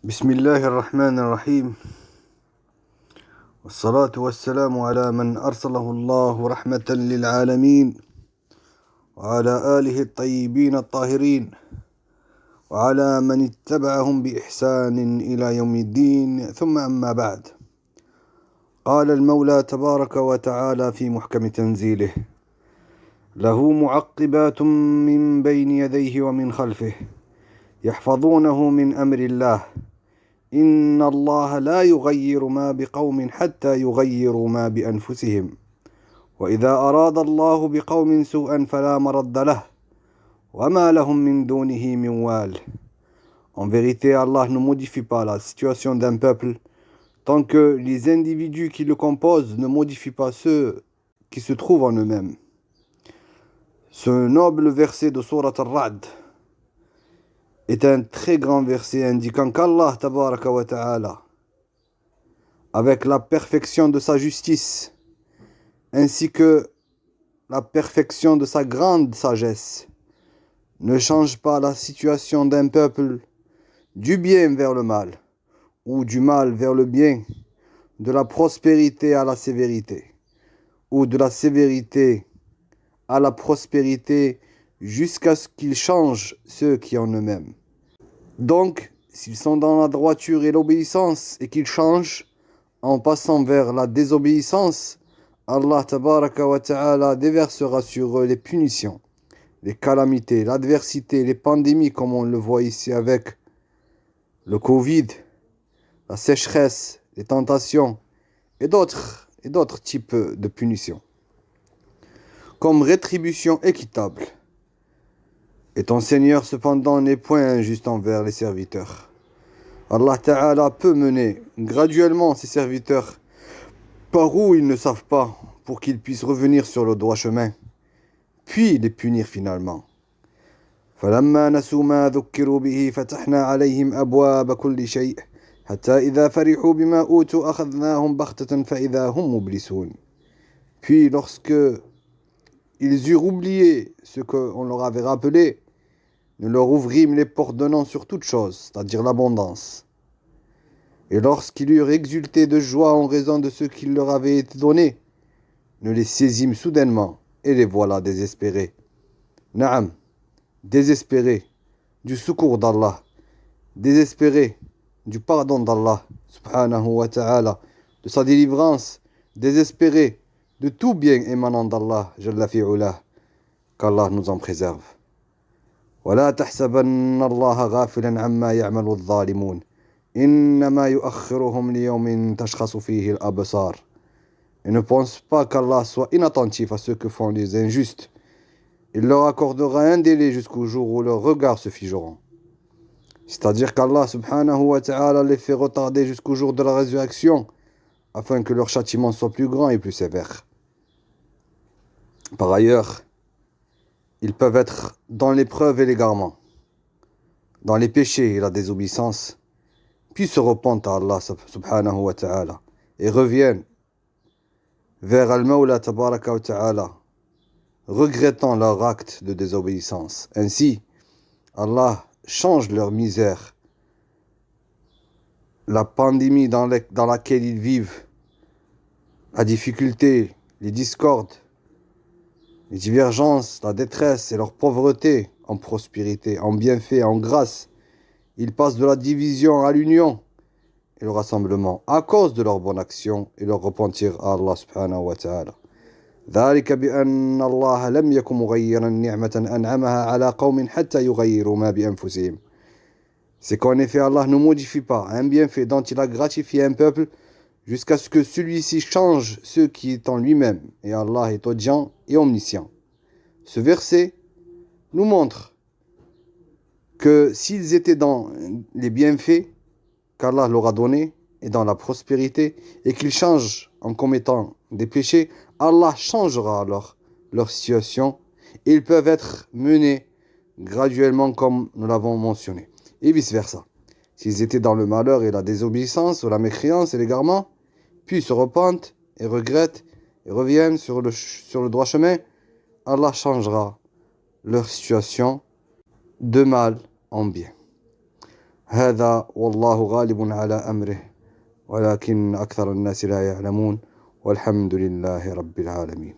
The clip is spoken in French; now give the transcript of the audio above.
بسم الله الرحمن الرحيم والصلاة والسلام على من أرسله الله رحمة للعالمين وعلى آله الطيبين الطاهرين وعلى من اتبعهم بإحسان إلى يوم الدين ثم أما بعد. قال المولى تبارك وتعالى في محكم تنزيله: له معقبات من بين يديه ومن خلفه يحفظونه من أمر الله إن الله لا يغير ما بقوم حتى يغيروا ما بأنفسهم وإذا أراد الله بقوم سوءا فلا مرد له وما لهم من دونه من وال. En vérité, Allah ne modifie pas la situation d'un peuple tant que les individus qui le composent ne modifient pas ceux qui se trouvent en eux-mêmes. Ce noble verset de Surat Al-Ra'd est un très grand verset indiquant qu'Allah tabaraka wa ta'ala, avec la perfection de sa justice ainsi que la perfection de sa grande sagesse, ne change pas la situation d'un peuple du bien vers le mal ou du mal vers le bien, de la prospérité à la sévérité ou de la sévérité à la prospérité jusqu'à ce qu'ils changent ceux qui en eux-mêmes. Donc, s'ils sont dans la droiture et l'obéissance et qu'ils changent en passant vers la désobéissance, Allah tabaraka wa ta'ala déversera sur eux les punitions, les calamités, l'adversité, les pandémies comme on le voit ici avec le Covid, la sécheresse, les tentations et d'autres types de punitions. Comme rétribution équitable. Et ton Seigneur cependant n'est point injuste envers les serviteurs. Allah Ta'ala peut mener graduellement ses serviteurs par où ils ne savent pas pour qu'ils puissent revenir sur le droit chemin, puis les punir finalement. فَلَمَّا نَسُوا مَا ذُكِّرُوا بِهِ فَتَحْنَا عَلَيْهِمْ أَبْوَابَ كُلِّ شَيْءٍ حَتَّى إِذَا فَرِحُوا بِمَا أُوتُوا أَخَذْنَاهُمْ بَغْتَةً فَإِذَا هُمْ مُبْلِسُونَ. Puis lorsque ils eurent oublié ce qu'on leur avait rappelé, nous leur ouvrîmes les portes donnant sur toute chose, c'est-à-dire l'abondance. Et lorsqu'ils eurent exulté de joie en raison de ce qui leur avait été donné, nous les saisîmes soudainement et les voilà désespérés. Naam, désespérés du secours d'Allah, désespérés du pardon d'Allah, subhanahu wa ta'ala, de sa délivrance, désespérés de tout bien émanant d'Allah, jalla fi'ulah, qu'Allah nous en préserve. ولا تحسبن الله غافلا عما يعمل الظالمون إنما يؤخرهم ليوم تشخص فيه الأبصار. Et ne pense pas qu'Allah soit inattentif à ce que font les injustes. Il leur accordera un délai jusqu'au jour où leurs regards se figeront. C'est-à-dire qu'Allah subhanahu wa ta'ala les fait retarder jusqu'au jour de la résurrection afin que leur châtiment soit plus grand et plus sévère. Par ailleurs, ils peuvent être dans l'épreuve et l'égarement, dans les péchés et la désobéissance, puis se repentent à Allah subhanahu wa ta'ala et reviennent vers Al-Mawla tabaraka wa ta'ala, regrettant leur acte de désobéissance. Ainsi, Allah change leur misère, la pandémie dans laquelle ils vivent, la difficulté, les discordes, les divergences, la détresse et leur pauvreté en prospérité, en bienfait, en grâce. Ils passent de la division à l'union et le rassemblement à cause de leur bonne action et leur repentir à Allah subhanahu wa ta'ala. ذلك بأن الله لم يكن مغيرا نعمة أنعمها على قوم حتى يغيروا ما بأنفسهم. C'est qu'en effet Allah ne modifie pas un bienfait dont il a gratifié un peuple jusqu'à ce que celui-ci change ce qui est en lui-même, et Allah est audient et omniscient. Ce verset nous montre que s'ils étaient dans les bienfaits qu'Allah leur a donnés et dans la prospérité, et qu'ils changent en commettant des péchés, Allah changera alors leur situation, et ils peuvent être menés graduellement comme nous l'avons mentionné, et vice-versa. S'ils étaient dans le malheur et la désobéissance, ou la mécréance et l'égarement, puis se repentent et regrettent et reviennent sur le droit chemin, Allah changera leur situation de mal en bien. هذا والله غالب على أمره، ولكن أكثر الناس لا يعلمون، والحمد لله رب العالمين.